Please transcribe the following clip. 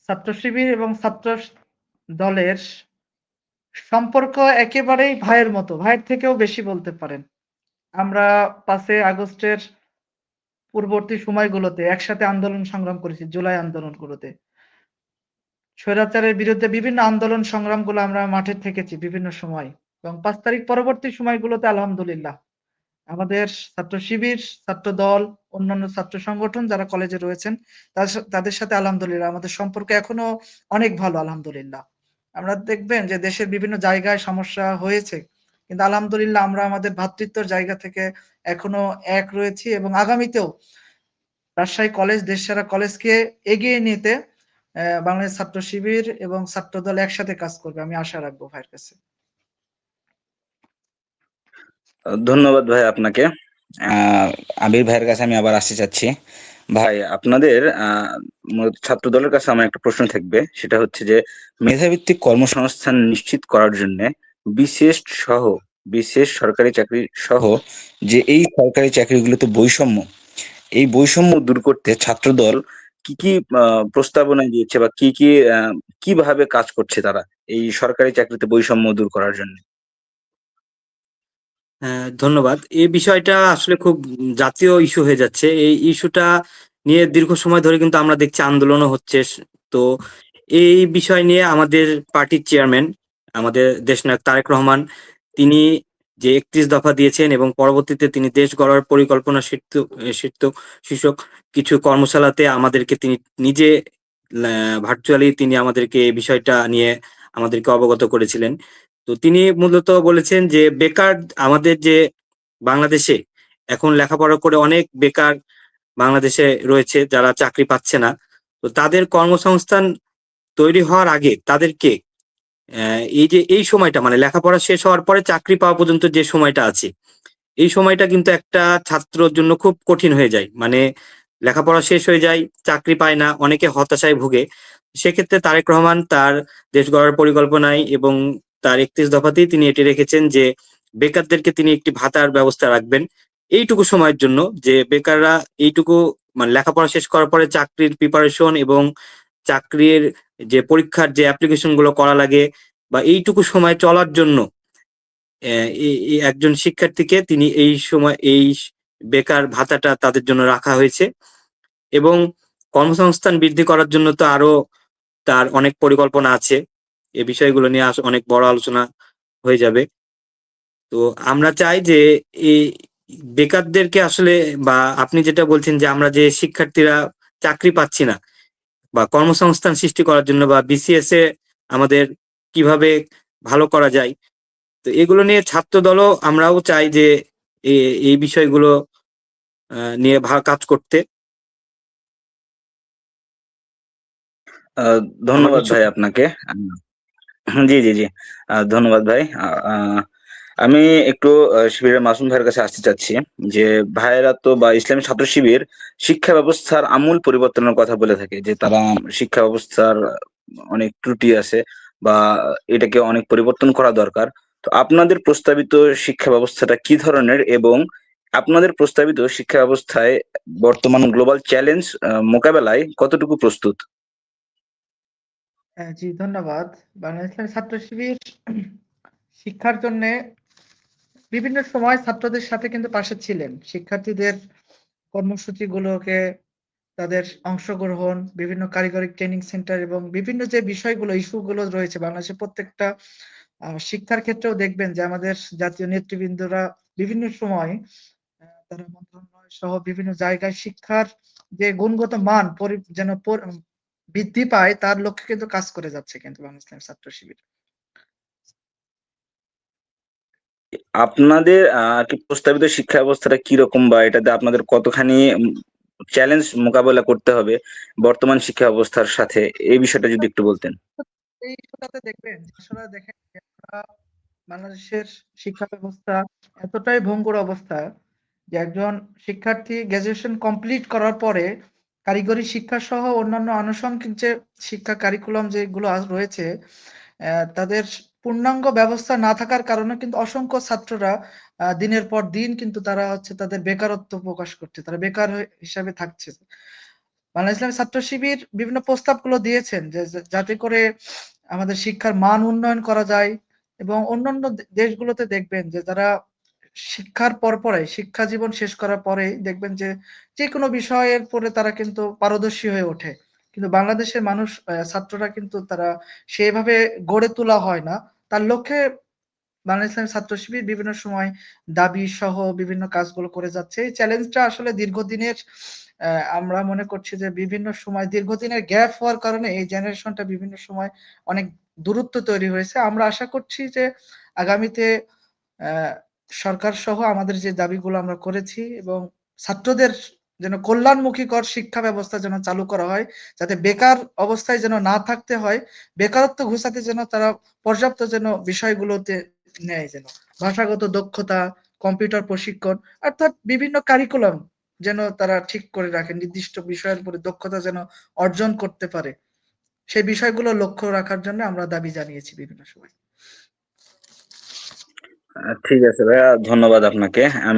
ছাত্র শিবির এবং ছাত্র দলের সম্পর্ক একেবারেই ভাইয়ের মতো। ভাইয়ের থেকেও বেশি বলতে পারেন। আমরা ৫ই আগস্টের পূর্ববর্তী সময়গুলোতে একসাথে আন্দোলন সংগ্রাম করেছি, জুলাই আন্দোলনগুলোতে। স্বৈরাচারের বিরুদ্ধে বিভিন্ন আন্দোলন সংগ্রামগুলো আমরা মাঠে থেকেছি বিভিন্ন সময়। এবং ৫ তারিখ পরবর্তী সময়গুলোতে আলহামদুলিল্লাহ আমাদের ছাত্র শিবির, ছাত্র দল, অন্যান্য ছাত্র সংগঠন যারা কলেজে রয়েছেন তাদের সাথে আলহামদুলিল্লাহ আমাদের সম্পর্ক এখনো অনেক ভালো আলহামদুলিল্লাহ। আমরা দেখবেন যে দেশের বিভিন্ন জায়গায় সমস্যা হয়েছে। কিন্তু আলহামদুলিল্লাহ আমরা আমাদের ভ্রাতৃত্বের জায়গা থেকে এখনো এক রয়েছি এবং আগামীতেও রাজশাহী কলেজ দেশসেরা কলেজকে এগিয়ে নিতে বাংলাদেশ ছাত্র শিবির এবং ছাত্র দল একসাথে কাজ করবে। আমি আশা রাখবো ভাইয়ের কাছে। ধন্যবাদ ভাই আপনাকে। আবির ভাইয়ের কাছে আমি আবার আসতে চাচ্ছি। ভাই আপনাদের ছাত্র দলের কাছে আমার একটা প্রশ্ন থাকবে, সেটা হচ্ছে যে মেধাভিত্তিক কর্মসংস্থান নিশ্চিত করার জন্য বিশেষ সহ বিশেষ সরকারি চাকরি সহ যে এই সরকারি চাকরিগুলোতে বৈষম্য, এই বৈষম্য দূর করতে ছাত্রদল কি কি প্রস্তাবনা দিয়েছে বা কি কি কিভাবে কাজ করছে তারা এই সরকারি চাকরিতে বৈষম্য দূর করার জন্য? ধন্যবাদ। এই বিষয়টা আসলে খুব জাতীয় ইস্যু হয়ে যাচ্ছে। এই ইস্যুটা নিয়ে দীর্ঘ সময় ধরে কিন্তু আমরা দেখছি আন্দোলনও হচ্ছে। তো এই বিষয় নিয়ে আমাদের পার্টির চেয়ারম্যান, আমাদের দেশনায়ক তারেক রহমান, তিনি যে ৩১ দফা দিয়েছেন এবং পরবর্তীতে তিনি দেশ গড়ার পরিকল্পনা শীর্ষক কিছু কর্মশালাতে আমাদেরকে তিনি নিজে ভার্চুয়ালি তিনি আমাদেরকে এই বিষয়টা নিয়ে আমাদেরকে অবগত করেছিলেন। তো তিনি মূলত বলেছেন যে বেকার আমাদের যে বাংলাদেশে এখন লেখাপড়া করে অনেক বেকার বাংলাদেশে রয়েছে যারা চাকরি পাচ্ছে না। তো তাদের কর্মসংস্থান তৈরি হওয়ার আগে তাদেরকে এই যে এই সময়টা মানে লেখাপড়া শেষ হওয়ার পরে চাকরি পাওয়া পর্যন্ত যে সময়টা আছে, এই সময়টা কিন্তু একটা ছাত্রর জন্য খুব কঠিন হয়ে যায়। মানে লেখাপড়া শেষ হয়ে যায়, চাকরি পায় না, অনেকে হতাশায় ভুগে। সেক্ষেত্রে তারেক রহমান তার দেশ গড়ার পরিকল্পনায় এবং তার ৩১ দফাতেই তিনি এটি রেখেছেন যে বেকারদেরকে তিনি একটি ভাতার ব্যবস্থা রাখবেন এইটুকু সময়ের জন্য, যে বেকাররা এইটুকু মানে লেখাপড়া শেষ করার পরে চাকরির প্রিপারেশন এবং চাকরির যে পরীক্ষার যে অ্যাপ্লিকেশন গুলো করা লাগে বা এইটুকু সময় চলার জন্য একজন শিক্ষার্থীকে তিনি এই সময় এই বেকার ভাতাটা তাদের জন্য রাখা হয়েছে। এবং কর্মসংস্থান বৃদ্ধি করার জন্য তো আরো তার অনেক পরিকল্পনা আছে। এই বিষয়গুলো নিয়ে অনেক বড় আলোচনা হয়ে যাবে। তো আমরা চাই যে এই বেকারদেরকে আসলে, বা আপনি যেটা বলছেন যে আমরা যে শিক্ষার্থীরা চাকরি পাচ্ছি না বা কর্মসংস্থান সৃষ্টি করার জন্য বা বিসিএস এ আমাদের কিভাবে ভালো করা যায়, তো এগুলো নিয়ে ছাত্র দলও আমরাও চাই যে এই বিষয়গুলো নিয়ে কাজ করতে। ধন্যবাদ ভাই আপনাকে। জি জি জি, ধন্যবাদ ভাই। আমি একটু শিবিরের মাসুম ভাইয়ের কাছে আসতে চাচ্ছি যে ভাইয়েরা তো বা ইসলামী ছাত্র শিবির শিক্ষা ব্যবস্থার আমূল পরিবর্তনের কথা বলে থাকে, যে তারা শিক্ষা ব্যবস্থার অনেক ত্রুটি আছে বা এটাকে অনেক পরিবর্তন করা দরকার। তো আপনাদের প্রস্তাবিত শিক্ষা ব্যবস্থাটা কি ধরনের এবং আপনাদের প্রস্তাবিত শিক্ষা ব্যবস্থায় বর্তমান গ্লোবাল চ্যালেঞ্জ মোকাবেলায় কতটুকু প্রস্তুত? জি ধন্যবাদ। বাংলাদেশ ইসলামী ছাত্র শিবির শিক্ষার জন্য বিভিন্ন সময় ছাত্রদের সাথে কিন্তু পাশে ছিলেন। শিক্ষার্থীদের কর্মসূচিগুলোকে তাদের অংশগ্রহণ, বিভিন্ন কারিগরি ট্রেনিং সেন্টার এবং বিভিন্ন যে বিষয়গুলো ইস্যুগুলো রয়েছে বাংলাদেশের প্রত্যেকটা শিক্ষার ক্ষেত্রেও দেখবেন যে আমাদের জাতীয় নেতৃবৃন্দরা বিভিন্ন সময় তারা মন্ত্রণালয় সহ বিভিন্ন জায়গায় শিক্ষার যে গুণগত মান যেন বৃদ্ধি পায় তার লক্ষ্যে কিন্তু কাজ করে যাচ্ছে কিন্তু বাংলাদেশ ইসলামী ছাত্র শিবির। আপনাদের কি প্রস্তাবিত শিক্ষা ব্যবস্থাটা কিরকম বা এটাতে আপনাদের কতখানি চ্যালেঞ্জ মোকাবেলা করতে হবে বর্তমান শিক্ষা ব্যবস্থার সাথে, এই বিষয়টা যদি একটু বলতেন। এই ইস্যুটাতে দেখবেন আসলে দেখেন যে আমরা বাংলাদেশের শিক্ষা ব্যবস্থা এতটাই ভঙ্গুর অবস্থা যে একজন শিক্ষার্থী গ্রাজুয়েশন কমপ্লিট করার পরে কারিগরি শিক্ষা সহ অন্যান্য আনুষঙ্গিক যে শিক্ষা কারিকুলাম যেগুলো রয়েছে তাদের পূর্ণাঙ্গ ব্যবস্থা না থাকার কারণে কিন্তু অসংখ্য ছাত্ররা দিনের পর দিন কিন্তু তারা হচ্ছে তাদের বেকারত্ব প্রকাশ করছে, তারা বেকার হিসাবে থাকছে। বাংলা ইসলামী ছাত্র শিবির বিভিন্ন প্রস্তাবগুলো দিয়েছেন যে যাতে করে আমাদের শিক্ষার মান উন্নয়ন করা যায়, এবং অন্যান্য দেশগুলোতে দেখবেন যে যারা শিক্ষার পরে শিক্ষা জীবন শেষ করার পরেই দেখবেন যে যেকোনো বিষয়ের পরে তারা কিন্তু পারদর্শী হয়ে ওঠে। কিন্তু বাংলাদেশের মানুষ ছাত্ররা কিন্তু তারা সেভাবে গড়ে তোলা হয় না। তার লক্ষ্যে বাংলা ইসলামী ছাত্র শিবির বিভিন্ন সময় দাবি সহ বিভিন্ন কাজগুলো করে যাচ্ছে। এই চ্যালেঞ্জটা আসলে দীর্ঘদিনের, আমরা মনে করছি যে বিভিন্ন সময় দীর্ঘদিনের গ্যাপ হওয়ার কারণে এই জেনারেশনটা বিভিন্ন সময় অনেক দূরত্ব তৈরি হয়েছে। আমরা আশা করছি যে আগামীতে সরকার সহ আমাদের যে দাবিগুলো আমরা করেছি, এবং ছাত্রদের যেন কল্যাণমুখীকর শিক্ষা ব্যবস্থা যেন চালু করা হয়, যাতে বেকার অবস্থায় যেন না থাকতে হয়, বেকারত্ব ঘুচাতে যেন তারা পর্যাপ্ত যেন বিষয়গুলোতে নেয়, যেন ভাষাগত দক্ষতা, কম্পিউটার প্রশিক্ষণ, অর্থাৎ বিভিন্ন কারিকুলাম যেন তারা ঠিক করে রাখেন, নির্দিষ্ট বিষয়ের উপরে দক্ষতা যেন অর্জন করতে পারে। সেই বিষয়গুলো লক্ষ্য রাখার জন্য আমরা দাবি জানিয়েছি বিভিন্ন সময়। ঠিক আছে ভাইয়া, ধন্যবাদ আপনাকে। আমি